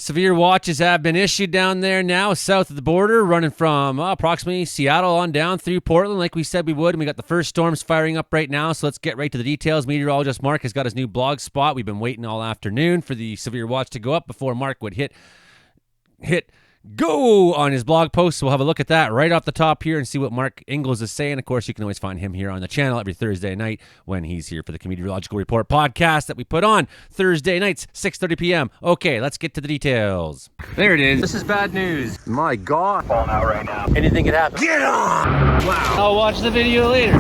Severe watches have been issued down there now south of the border, running from approximately Seattle on down through Portland like we said we would. And we got the first storms firing up right now, so let's get right to the details. Meteorologist Mark has got his new blog spot. We've been waiting all afternoon for the severe watch to go up before Mark would hit go on his blog post. So we'll have a look at that right off the top here and see what Mark Ingles is saying. Of course, you can always find him here on the channel every Thursday night when he's here for the Meteorological Report podcast that we put on Thursday nights, 6:30 p.m. Okay, let's get to the details. There it is. This is bad news. My God. Falling out right now. Anything could happen. Get on! Wow. I'll watch the video later.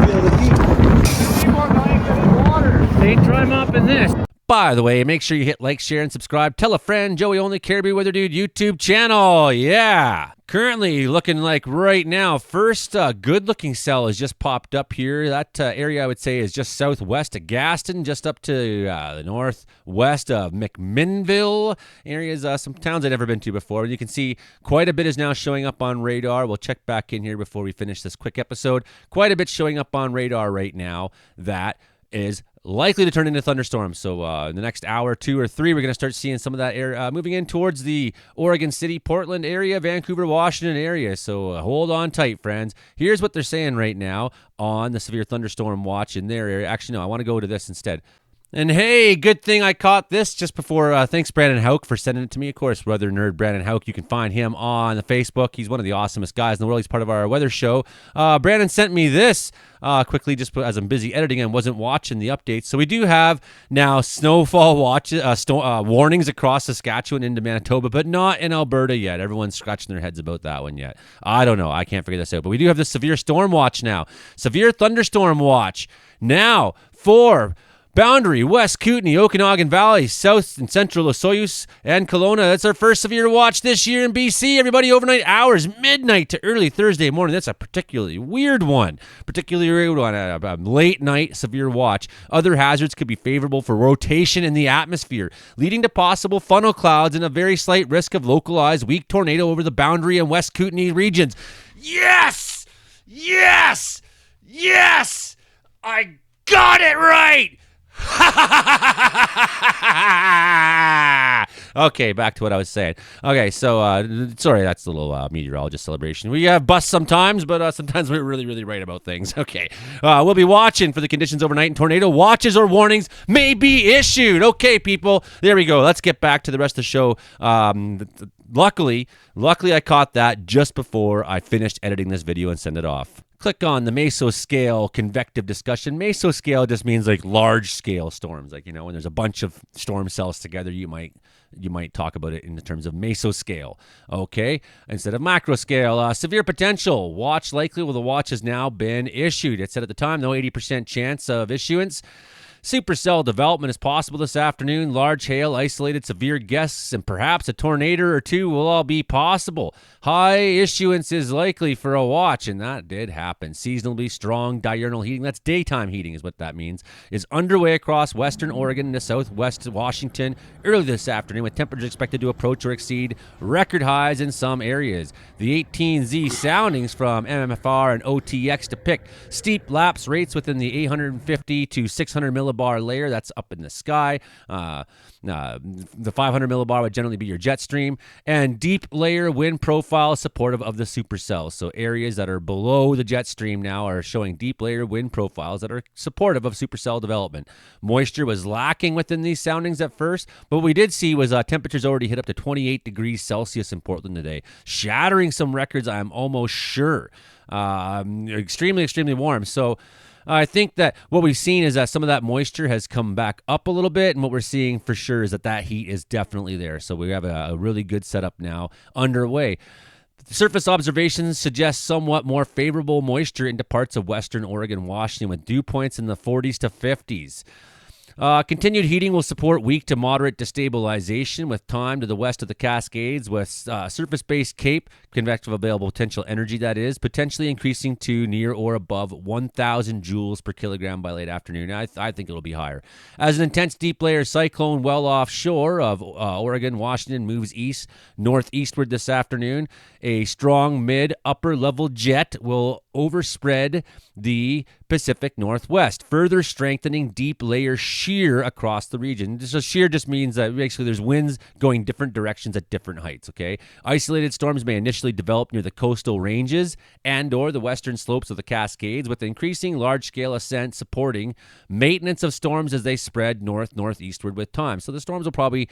They try mopping this. By the way, make sure you hit like, share, and subscribe. Tell a friend, Joey Only Caribou Weather Dude YouTube channel. Yeah. Currently looking like right now, first good-looking cell has just popped up here. That area, I would say, is just southwest of Gaston, just up to the northwest of McMinnville. Areas, some towns I've never been to before. You can see quite a bit is now showing up on radar. We'll check back in here before we finish this quick episode. Quite a bit showing up on radar right now that is likely to turn into thunderstorms. So in the next hour, 2 or 3, we're going to start seeing some of that air moving in towards the Oregon City, Portland area, Vancouver, Washington area. So hold on tight, friends. Here's what they're saying right now on the severe thunderstorm watch in their area. Actually, no, I want to go to this instead. And hey, good thing I caught this just before. Thanks, Brandon Hauk, for sending it to me. Of course, weather nerd Brandon Hauk. You can find him on the Facebook. He's one of the awesomest guys in the world. He's part of our weather show. Brandon sent me this quickly just as I'm busy editing and wasn't watching the updates. So we do have now snowfall warnings across Saskatchewan into Manitoba, but not in Alberta yet. Everyone's scratching their heads about that one yet. I don't know. I can't figure this out. But we do have the severe storm watch now. Severe thunderstorm watch now for Boundary, West Kootenay, Okanagan Valley, South and Central Osoyoos, and Kelowna. That's our first severe watch this year in BC. Everybody, overnight hours, midnight to early Thursday morning. That's a particularly weird one. A late night severe watch. Other hazards could be favorable for rotation in the atmosphere, leading to possible funnel clouds and a very slight risk of localized weak tornado over the Boundary and West Kootenay regions. Yes! Yes! Yes! I got it right! Okay, back to what I was saying. Okay, so sorry, that's a little meteorologist celebration. We have busts sometimes, but sometimes we're really, really right about things. Okay, we'll be watching for the conditions overnight, and tornado watches or warnings may be issued. Okay, people, there we go. Let's get back to the rest of the show. Luckily, I caught that just before I finished editing this video and sent it off. Click on the mesoscale convective discussion. Mesoscale just means like large scale storms. Like, when there's a bunch of storm cells together, you might talk about it in the terms of mesoscale. Okay, instead of macro scale. Severe potential. Watch likely. Well, the watch has now been issued. It said at the time, no 80% chance of issuance. Supercell development is possible this afternoon. Large hail, isolated severe gusts, and perhaps a tornado or two will all be possible. High issuance is likely for a watch, and that did happen. Seasonally strong diurnal heating, that's daytime heating is what that means, is underway across western Oregon and southwest Washington early this afternoon, with temperatures expected to approach or exceed record highs in some areas. The 18Z soundings from MMFR and OTX depict steep lapse rates within the 850 to 600 millibar layer. That's up in the sky. The 500 millibar would generally be your jet stream, and deep layer wind profile supportive of the supercells. So areas that are below the jet stream now are showing deep layer wind profiles that are supportive of supercell development. Moisture was lacking within these soundings at first, but what we did see was temperatures already hit up to 28 degrees Celsius in Portland today, shattering some records, I'm almost sure. Extremely, extremely warm. So I think that what we've seen is that some of that moisture has come back up a little bit, and what we're seeing for sure is that heat is definitely there. So we have a really good setup now underway. Surface observations suggest somewhat more favorable moisture into parts of western Oregon, Washington, with dew points in the 40s to 50s. Continued heating will support weak to moderate destabilization with time to the west of the Cascades, with surface-based CAPE, convective available potential energy that is, potentially increasing to near or above 1,000 joules per kilogram by late afternoon. I think it'll be higher. As an intense deep layer cyclone well offshore of Oregon, Washington moves northeastward this afternoon, a strong mid-upper level jet will overspread the Pacific Northwest, further strengthening deep layer shear across the region. So shear just means that basically there's winds going different directions at different heights, okay? Isolated storms may initially develop near the coastal ranges and or the western slopes of the Cascades, with increasing large-scale ascent supporting maintenance of storms as they spread northeastward with time. So the storms will probably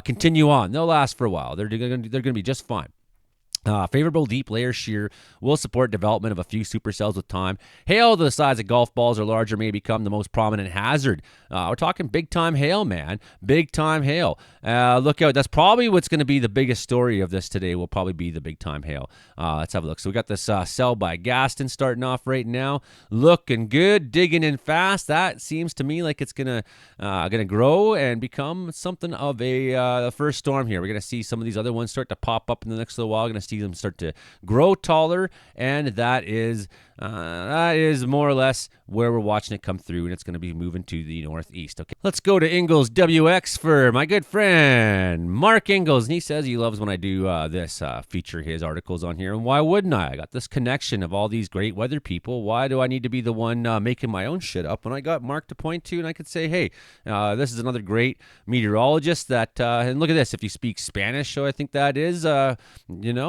continue on. They'll last for a while. They're going to be just fine. Favorable deep layer shear will support development of a few supercells with time. Hail the size of golf balls or larger may become the most prominent hazard. We're talking big-time hail, man. Big-time hail. Look out. That's probably what's going to be the biggest story of this today will probably be the big-time hail. Let's have a look. So we got this cell by Gaston starting off right now. Looking good. Digging in fast. That seems to me like it's going to grow and become something of a first storm here. We're going to see some of these other ones start to pop up in the next little while. We're going to see them start to grow taller, and that is more or less where we're watching it come through, and it's going to be moving to the northeast. Okay, let's go to Ingles WX for my good friend Mark Ingles, and he says he loves when I do this, feature his articles on here, and why wouldn't I? I got this connection of all these great weather people. Why do I need to be the one making my own shit up when I got Mark to point to, and I could say, hey, this is another great meteorologist that, and look at this, if you speak Spanish, so I think that is,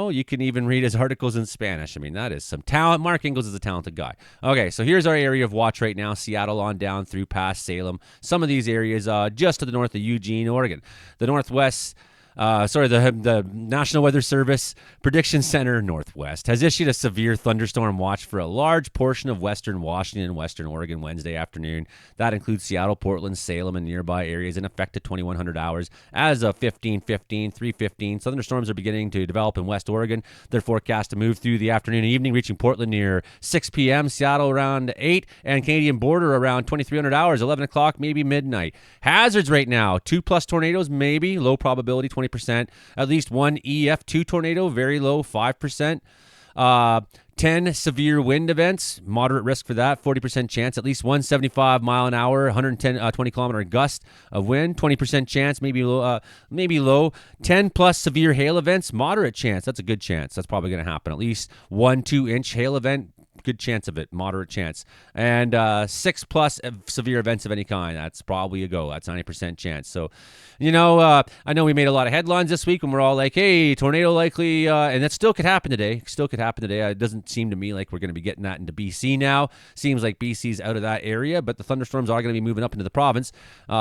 you can even read his articles in Spanish. I mean, that is some talent. Mark Ingles is a talented guy. Okay, so here's our area of watch right now. Seattle on down through past Salem. Some of these areas just to the north of Eugene, Oregon. The northwest the National Weather Service Prediction Center Northwest has issued a severe thunderstorm watch for a large portion of western Washington and western Oregon Wednesday afternoon. That includes Seattle, Portland, Salem, and nearby areas in effect at 2100 hours. As of 15:15, 3:15, thunderstorms are beginning to develop in West Oregon. They're forecast to move through the afternoon and evening, reaching Portland near 6 p.m., Seattle around 8, and Canadian border around 2300 hours, 11 o'clock, maybe midnight. Hazards right now, 2+ tornadoes, maybe, low probability, 20%. At least one EF2 tornado, very low, 5%. 10 severe wind events, moderate risk for that, 40% chance. At least 175 mile an hour, 20 kilometer gust of wind, 20% chance, maybe low. 10 plus severe hail events, moderate chance. That's a good chance. That's probably going to happen. At least 1-2 inch hail event, good chance of it, moderate chance. And 6+ severe events of any kind, that's probably a go. That's 90% chance. So, I know we made a lot of headlines this week when we're all like, hey, tornado likely, and that still could happen today. It doesn't seem to me like we're going to be getting that into BC now. Seems like BC's out of that area, but the thunderstorms are going to be moving up into the province.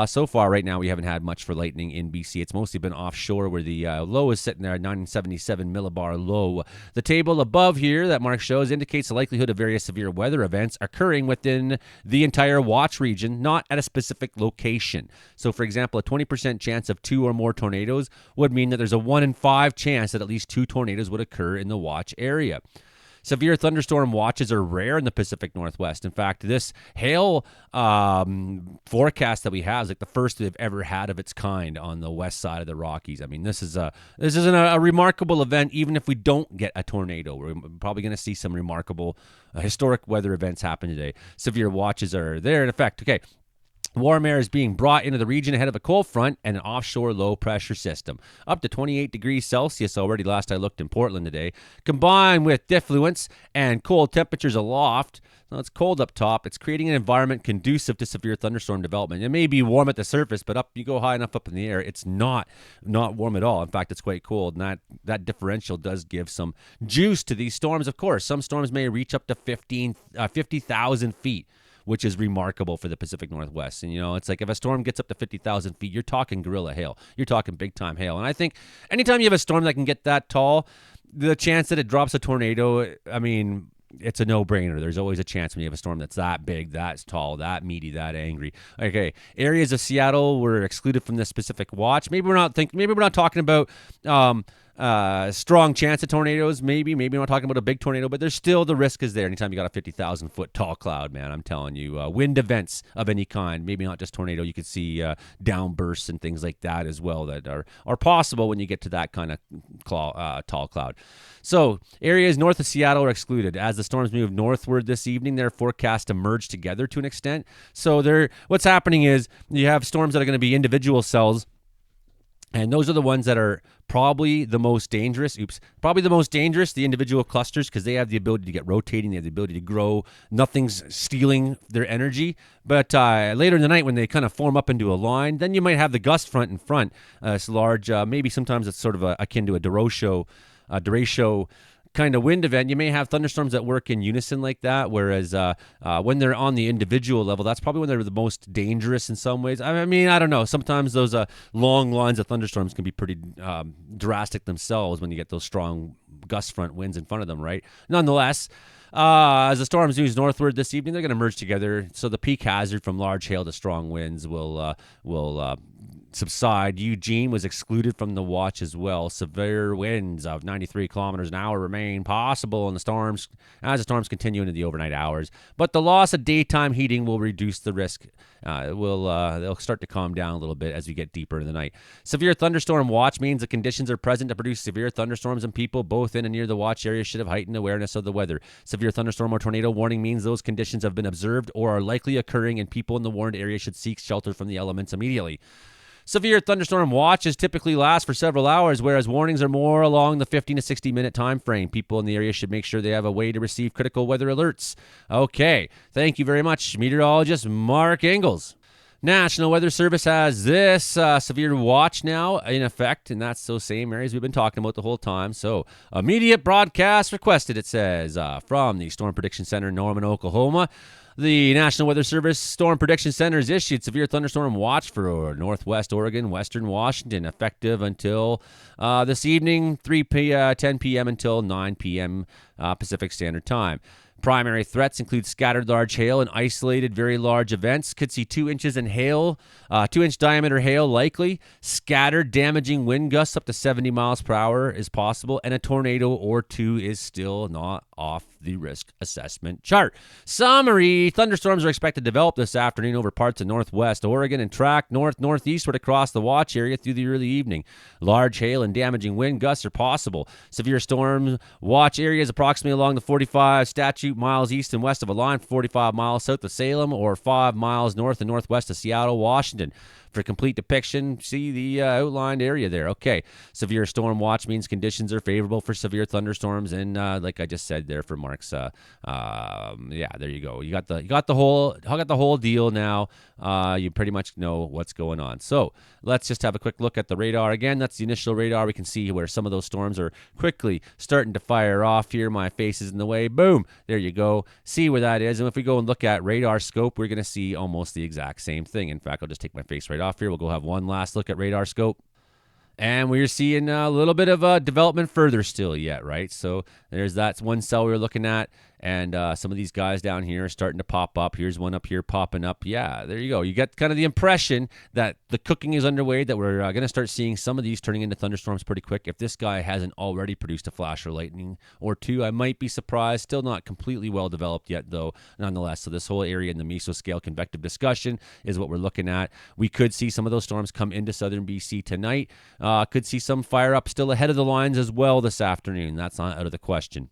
So far, right now, we haven't had much for lightning in BC. It's mostly been offshore where the low is sitting there at 977 millibar low. The table above here that Mark shows indicates the likelihood of various severe weather events occurring within the entire watch region, not at a specific location. So, for example, a 20% chance of 2 or more tornadoes would mean that there's a 1 in 5 chance that at least 2 tornadoes would occur in the watch area. Severe thunderstorm watches are rare in the Pacific Northwest. In fact, this hail forecast that we have is like the first they've ever had of its kind on the west side of the Rockies. I mean, this isn't a remarkable event. Even if we don't get a tornado, we're probably going to see some remarkable historic weather events happen today. Severe watches are there in effect. Okay. Warm air is being brought into the region ahead of a cold front and an offshore low-pressure system. Up to 28 degrees Celsius already last I looked in Portland today. Combined with diffluence and cold temperatures aloft, so it's cold up top, it's creating an environment conducive to severe thunderstorm development. It may be warm at the surface, but you go high enough up in the air, it's not warm at all. In fact, it's quite cold, and that differential does give some juice to these storms, of course. Some storms may reach up to 50,000 feet. Which is remarkable for the Pacific Northwest. And, it's like if a storm gets up to 50,000 feet, you're talking gorilla hail. You're talking big-time hail. And I think anytime you have a storm that can get that tall, the chance that it drops a tornado, I mean, it's a no-brainer. There's always a chance when you have a storm that's that big, that tall, that meaty, that angry. Okay, areas of Seattle were excluded from this specific watch. Maybe we're not talking about strong chance of tornadoes. Maybe we're not talking about a big tornado, but there's still the risk is there. Anytime you got a 50,000 foot tall cloud, man, I'm telling you, wind events of any kind. Maybe not just tornado. You could see downbursts and things like that as well that are possible when you get to that kind of tall cloud. So areas north of Seattle are excluded. As the storms move northward this evening, they're forecast to merge together to an extent. So what's happening is you have storms that are going to be individual cells And those are the ones that are probably the most dangerous. Probably the most dangerous, the individual clusters, because they have the ability to get rotating. They have the ability to grow. Nothing's stealing their energy. But later in the night, when they kind of form up into a line, then you might have the gust front in front. It's large. Maybe sometimes it's sort of akin to a derecho kind of wind event. You may have thunderstorms that work in unison like that, whereas when they're on the individual level, that's probably when they're the most dangerous in some ways. I mean, I don't know. Sometimes those long lines of thunderstorms can be pretty drastic themselves when you get those strong gust front winds in front of them, right? Nonetheless, as the storms move northward this evening, they're going to merge together. So the peak hazard from large hail to strong winds will subside. Eugene was excluded from the watch as well. Severe winds of 93 kilometers an hour remain possible in the storms as the storms continue into the overnight hours. But the loss of daytime heating will reduce the risk. They'll start to calm down a little bit as we get deeper in the night. Severe thunderstorm watch means the conditions are present to produce severe thunderstorms, and people both in and near the watch area should have heightened awareness of the weather. Severe thunderstorm or tornado warning means those conditions have been observed or are likely occurring, and people in the warned area should seek shelter from the elements immediately. Severe thunderstorm watches typically last for several hours, whereas warnings are more along the 15 to 60 minute time frame. People in the area should make sure they have a way to receive critical weather alerts. Okay, thank you very much, meteorologist Mark Engels. National Weather Service has this severe watch now in effect, and that's those same areas we've been talking about the whole time. So, immediate broadcast requested, it says, from the Storm Prediction Center in Norman, Oklahoma. The National Weather Service Storm Prediction Center has issued severe thunderstorm watch for Northwest Oregon, Western Washington, effective until this evening, 10 p.m. until 9 p.m. Pacific Standard Time. Primary threats include scattered large hail and isolated very large events. Could see 2 inches in hail, 2-inch diameter hail likely. Scattered damaging wind gusts up to 70 miles per hour is possible, and a tornado or two is still not off the risk assessment chart. Summary: thunderstorms are expected to develop this afternoon over parts of northwest Oregon and track northeastward across the watch area through the early evening. Large hail and damaging wind gusts are possible. Severe storm watch areas approximately along the 45 statute miles east and west of a line, 45 miles south of Salem, or 5 miles north and northwest of Seattle, Washington. For complete depiction, see the outlined area there. Okay, severe storm watch means conditions are favorable for severe thunderstorms, and like I just said there for Mark's, there you go. You got the whole deal now. You pretty much know what's going on. So let's just have a quick look at the radar again. That's the initial radar. We can see where some of those storms are quickly starting to fire off here. My face is in the way. Boom. There you go. See where that is. And if we go and look at radar scope, we're going to see almost the exact same thing. In fact, I'll just take my face right off here. We'll go have one last look at radar scope. And we're seeing a little bit of development further still yet, right? So there's that one cell we were looking at. And some of these guys down here are starting to pop up. Here's one up here popping up. Yeah, there you go. You get kind of the impression that the cooking is underway, that we're going to start seeing some of these turning into thunderstorms pretty quick. If this guy hasn't already produced a flash or lightning or two, I might be surprised. Still not completely well developed yet, though, nonetheless. So this whole area in the mesoscale convective discussion is what we're looking at. We could see some of those storms come into southern BC tonight. Could see some fire up still ahead of the lines as well this afternoon. That's not out of the question.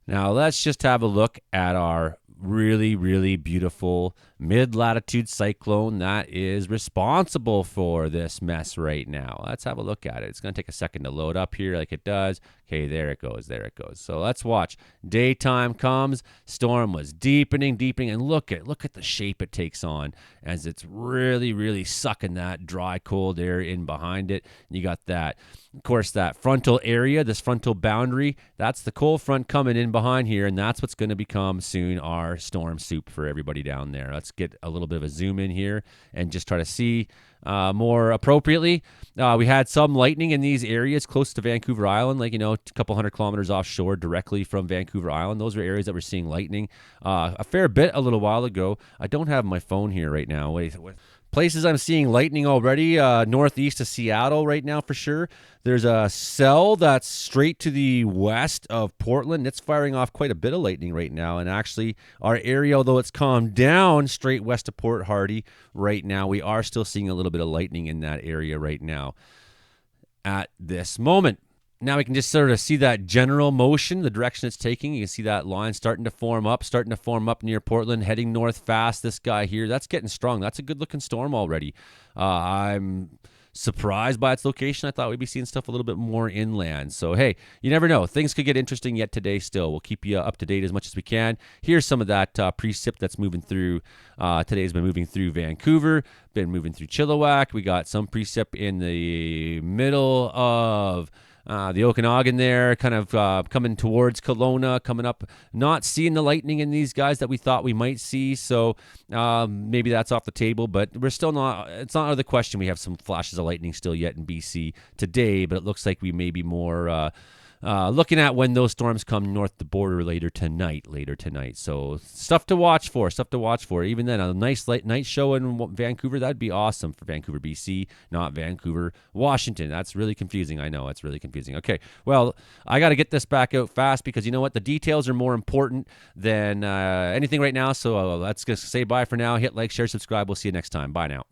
Now, let's just have a look at our really, really beautiful mid-latitude cyclone that is responsible for this mess right now. Let's have a look at it. It's going to take a second to load up here like it does. Okay, there it goes. So let's watch. Daytime comes. Storm was deepening, and look at the shape it takes on as it's really, really sucking that dry, cold air in behind it. You got that, of course, that frontal area, this frontal boundary. That's the cold front coming in behind here, and that's what's going to become soon our storm soup for everybody down there. Let's get a little bit of a zoom in here and just try to see more appropriately. We had some lightning in these areas close to Vancouver Island, like, a couple hundred kilometers offshore directly from Vancouver Island. Those are areas that we're seeing lightning a fair bit a little while ago. I don't have my phone here right now. Wait. Places I'm seeing lightning already, northeast of Seattle right now for sure. There's a cell that's straight to the west of Portland. It's firing off quite a bit of lightning right now. And actually, our area, although it's calmed down straight west of Port Hardy right now, we are still seeing a little bit of lightning in that area right now at this moment. Now we can just sort of see that general motion, the direction it's taking. You can see that line starting to form up near Portland, heading north fast. This guy here, that's getting strong. That's a good-looking storm already. I'm surprised by its location. I thought we'd be seeing stuff a little bit more inland. So, hey, you never know. Things could get interesting yet today still. We'll keep you up to date as much as we can. Here's some of that precip that's moving through. Today's been moving through Vancouver, been moving through Chilliwack. We got some precip in the middle of the Okanagan there, kind of coming towards Kelowna, coming up, not seeing the lightning in these guys that we thought we might see. So maybe that's off the table, but we're still not, it's not out of the question. We have some flashes of lightning still yet in BC today, but it looks like we may be more looking at when those storms come north the border later tonight. So stuff to watch for. Even then, a nice late night show in Vancouver, that'd be awesome for Vancouver, BC, not Vancouver, Washington. That's really confusing. I know, it's really confusing. Okay, well, I got to get this back out fast because you know what? The details are more important than anything right now. So let's just say bye for now. Hit like, share, subscribe. We'll see you next time. Bye now.